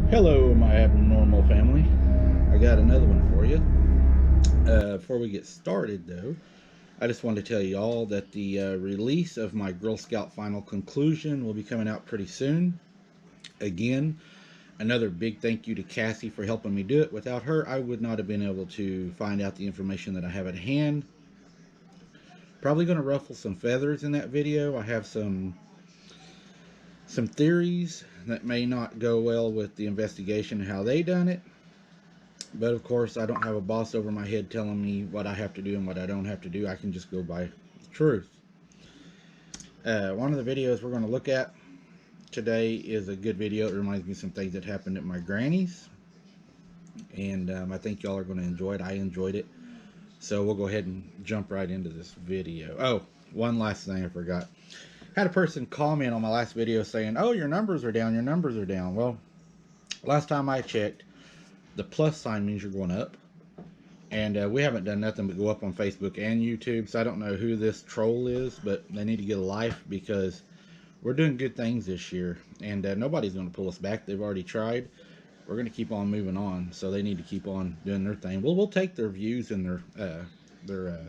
Hello, my abnormal family. I got another one for you. Before we get started, though, I just wanted to tell you all that the release of my Girl Scout Final Conclusion will be coming out pretty soon. Again, another big thank you to Cassie for helping me do it. Without her, I would not have been able to find out the information that I have at hand. Probably going to ruffle some feathers in that video. I have some theories that may not go well with the investigation and how they done it. But of course, I don't have a boss over my head telling me what I have to do and what I don't have to do. I can just go by the truth. One of the videos we're going to look at today is a good video. It reminds me of some things that happened at my granny's. And I think y'all are going to enjoy it. I enjoyed it. So we'll go ahead and jump right into this video. Oh, one last thing I forgot. Had a person comment on my last video saying, "Oh, your numbers are down, your numbers are down." Well, last time I checked, the plus sign means you're going up. And we haven't done nothing but go up on Facebook and YouTube, so I don't know who this troll is, but they need to get a life because we're doing good things this year, and nobody's going to pull us back. They've already tried. We're going to keep on moving on, so they need to keep on doing their thing. We'll take their views and their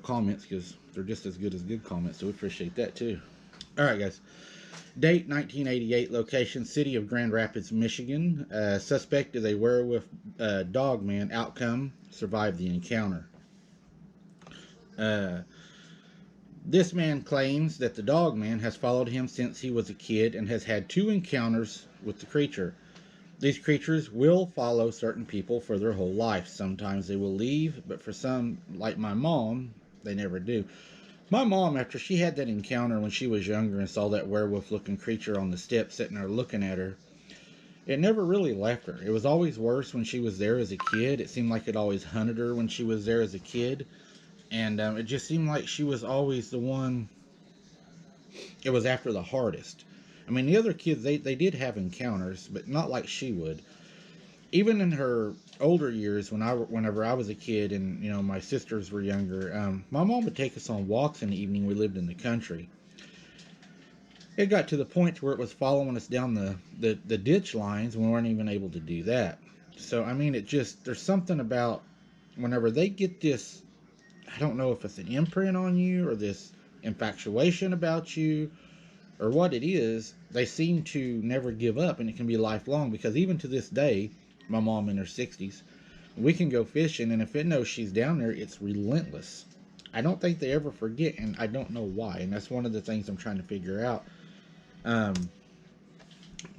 comments because they're just as good comments, so we appreciate that too. All right, guys. Date 1988, location city of Grand Rapids, Michigan. Suspect is a werewolf dogman. Outcome survived the encounter. Uh, this man claims that the dogman has followed him since he was a kid and has had two encounters with the creature. These creatures will follow certain people for their whole life. Sometimes they will leave, but for some, like my mom, they never do. My mom, after she had that encounter when she was younger and saw that werewolf looking creature on the step sitting there looking at her, it never really left her. It was always worse when she was there as a kid. It seemed like it always hunted her when she was there as a kid. And it just seemed like she was always the one it was after the hardest. I mean, the other kids, they did have encounters, but not like she would. Even in her older years, whenever I was a kid and my sisters were younger, my mom would take us on walks in the evening. We lived in the country. It got to the point where it was following us down the ditch lines, and we weren't even able to do that. So I mean, there's something about whenever they get this. I don't know if it's an imprint on you or this infatuation about you or what it is. They seem to never give up, and it can be lifelong because even to this day, my mom in her 60s, we can go fishing, and if it knows she's down there, it's relentless. I don't think they ever forget, and I don't know why. And that's one of the things I'm trying to figure out. Um,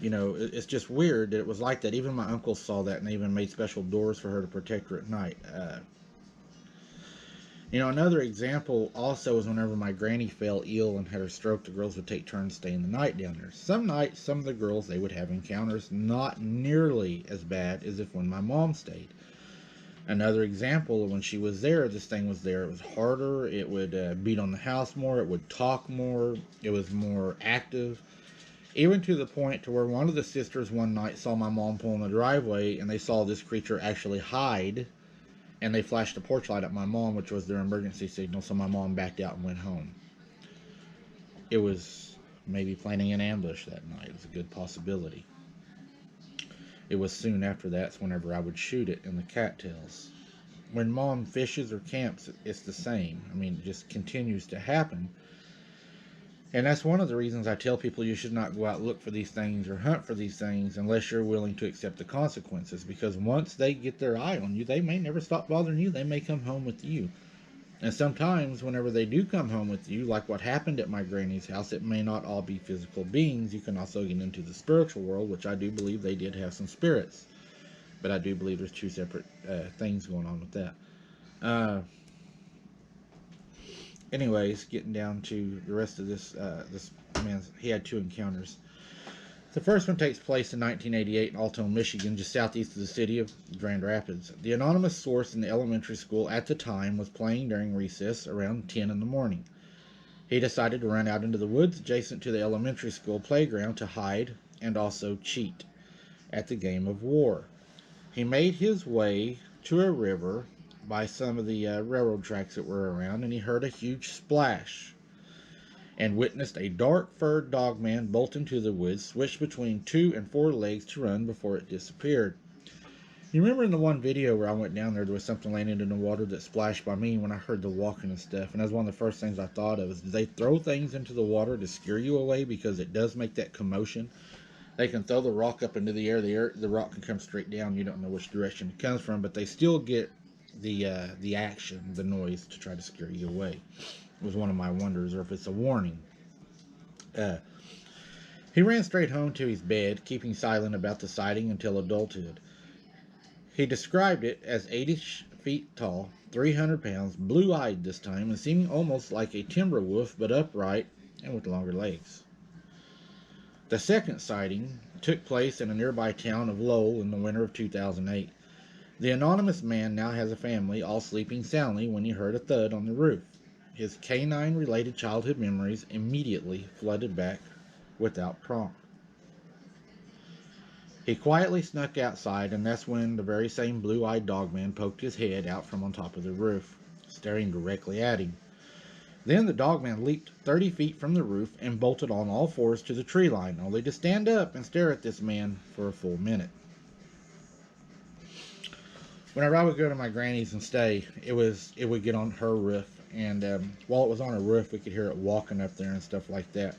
it's just weird that it was like that. Even my uncle saw that, and they even made special doors for her to protect her at night. Another example also is whenever my granny fell ill and had her stroke, the girls would take turns staying the night down there. Some nights, some of the girls, they would have encounters not nearly as bad as if when my mom stayed. Another example of when she was there, this thing was there. It was harder. It would beat on the house more. It would talk more. It was more active. Even to the point to where one of the sisters one night saw my mom pull in the driveway and they saw this creature actually hide, and they flashed a porch light at my mom, which was their emergency signal, so my mom backed out and went home. It was maybe planning an ambush that night. It was a good possibility. It was soon after that's whenever I would shoot it in the cattails. When mom fishes or camps, it's the same. I mean, it just continues to happen. And that's one of the reasons I tell people you should not go out and look for these things or hunt for these things unless you're willing to accept the consequences. Because once they get their eye on you, they may never stop bothering you. They may come home with you. And sometimes, whenever they do come home with you, like what happened at my granny's house, it may not all be physical beings. You can also get into the spiritual world, which I do believe they did have some spirits. But I do believe there's two separate things going on with that. Uh, Anyways, getting down to the rest of this man, he had two encounters. The first one takes place in 1988 in Alton, Michigan, just southeast of the city of Grand Rapids. The anonymous source in the elementary school at the time was playing during recess around 10 in the morning. He decided to run out into the woods adjacent to the elementary school playground to hide and also cheat at the game of war. He made his way to a river by some of the railroad tracks that were around, and he heard a huge splash. and witnessed a dark furred dogman bolt into the woods, switch between 2 and 4 legs to run before it disappeared. You remember in the one video where I went down there was something landing in the water that splashed by me when I heard the walking and stuff, and that's one of the first things I thought of is, do they throw things into the water to scare you away because it does make that commotion? They can throw the rock up into the air, the rock can come straight down, you don't know which direction it comes from, but they still get the action, the noise, to try to scare you away. It was one of my wonders, or if it's a warning. He ran straight home to his bed, keeping silent about the sighting until adulthood. He described it as 80 feet tall, 300 pounds, blue-eyed this time, and seeming almost like a timber wolf, but upright and with longer legs. The second sighting took place in a nearby town of Lowell in the winter of 2008. The anonymous man now has a family, all sleeping soundly when he heard a thud on the roof. His canine-related childhood memories immediately flooded back without prompt. He quietly snuck outside, and that's when the very same blue-eyed dogman poked his head out from on top of the roof, staring directly at him. Then the dogman leaped 30 feet from the roof and bolted on all fours to the tree line, only to stand up and stare at this man for a full minute. Whenever I would go to my granny's and stay, it would get on her roof, and while it was on her roof, we could hear it walking up there and stuff like that.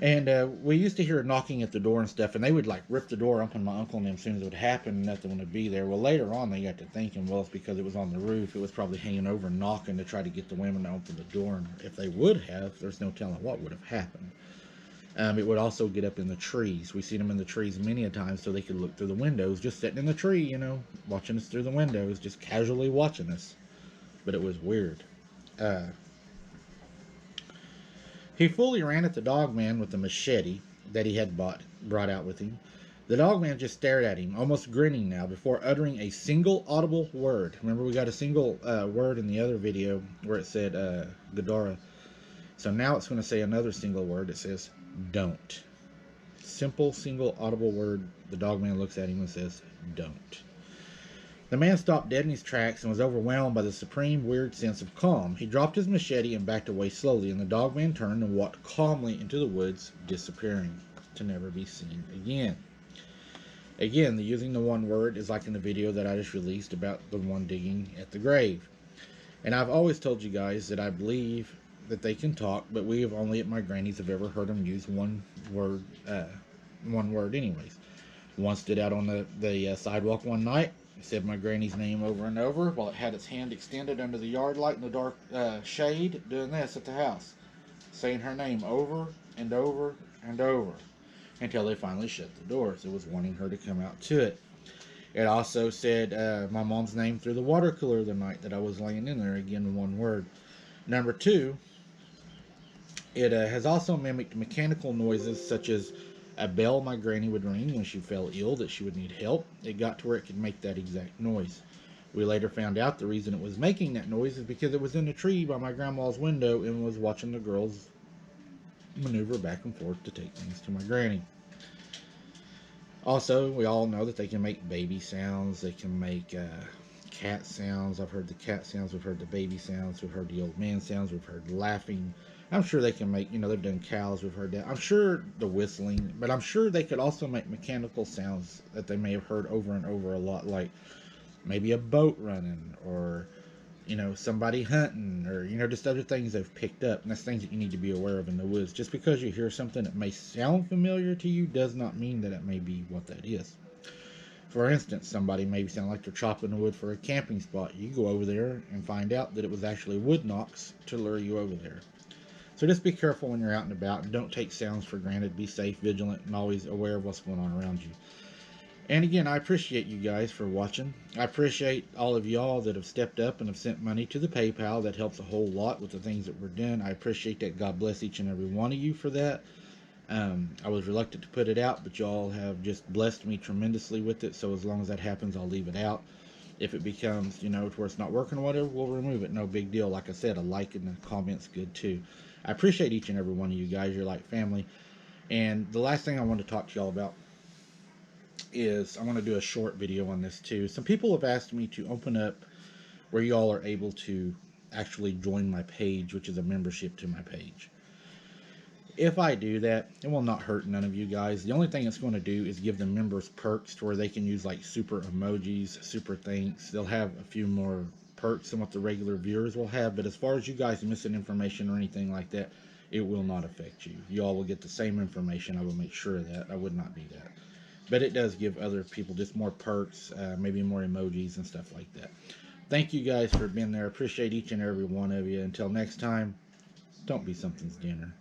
And we used to hear knocking at the door and stuff, and they would like rip the door open, my uncle and them, as soon as it would happen, nothing would be there. Well, later on they got to thinking, well, it's because it was on the roof. It was probably hanging over and knocking to try to get the women to open the door, and if they would have, there's no telling what would have happened. It would also get up in the trees. We've seen them in the trees many a time, so they could look through the windows, just sitting in the tree, you know, watching us through the windows, just casually watching us. But it was weird. He fully ran at the dogman with the machete that he had brought out with him. The dogman just stared at him, almost grinning now, before uttering a single audible word. Remember, we got a single word in the other video where it said Ghidorah. So now it's going to say another single word. It says, don't. Simple, single, audible word. The dogman looks at him and says, don't. The man stopped dead in his tracks and was overwhelmed by the supreme, weird sense of calm. He dropped his machete and backed away slowly, and the dogman turned and walked calmly into the woods, disappearing, to never be seen again. Again, the using the one word is like in the video that I just released about the one digging at the grave. And I've always told you guys that I believe that they can talk, but we have only at my granny's have ever heard them use one word anyways. One stood out on the sidewalk one night. Said my granny's name over and over while it had its hand extended under the yard light in the dark shade, doing this at the house, saying her name over and over and over until they finally shut the doors. It was wanting her to come out to it. It also said my mom's name through the water cooler the night that I was laying in there, again one word. Number two, it has also mimicked mechanical noises such as a bell my granny would ring when she fell ill that she would need help. It got to where it could make that exact noise. We later found out the reason it was making that noise is because it was in the tree by my grandma's window and was watching the girls maneuver back and forth to take things to my granny. Also, we all know that they can make baby sounds. They can make cat sounds. I've heard the cat sounds. We've heard the baby sounds. We've heard the old man sounds. We've heard laughing. I'm sure they can make, they've done cows, we've heard that. I'm sure the whistling, but I'm sure they could also make mechanical sounds that they may have heard over and over a lot, like maybe a boat running, or, somebody hunting, or, just other things they've picked up. And that's things that you need to be aware of in the woods. Just because you hear something that may sound familiar to you does not mean that it may be what that is. For instance, somebody may sound like they're chopping the wood for a camping spot. You go over there and find out that it was actually wood knocks to lure you over there. So just be careful when you're out and about, and don't take sounds for granted. Be safe, vigilant, and always aware of what's going on around you. And again, I appreciate you guys for watching. I appreciate all of y'all that have stepped up and have sent money to the PayPal. That helps a whole lot with the things that we're doing. I appreciate that. God bless each and every one of you for that. I was reluctant to put it out, but y'all have just blessed me tremendously with it. So as long as that happens, I'll leave it out. If it becomes, to where it's not working or whatever, we'll remove it. No big deal. Like I said, a like and a comment's good too. I appreciate each and every one of you guys. You're like family. And the last thing I want to talk to y'all about is I want to do a short video on this too. Some people have asked me to open up where y'all are able to actually join my page, which is a membership to my page. If I do that, it will not hurt none of you guys. The only thing it's going to do is give the members perks to where they can use like super emojis, super thanks. They'll have a few more perks than what the regular viewers will have. But as far as you guys missing information or anything like that, it will not affect you. You all will get the same information. I will make sure of that. I would not do that. But it does give other people just more perks, maybe more emojis and stuff like that. Thank you guys for being there. Appreciate each and every one of you. Until next time, don't be something's dinner.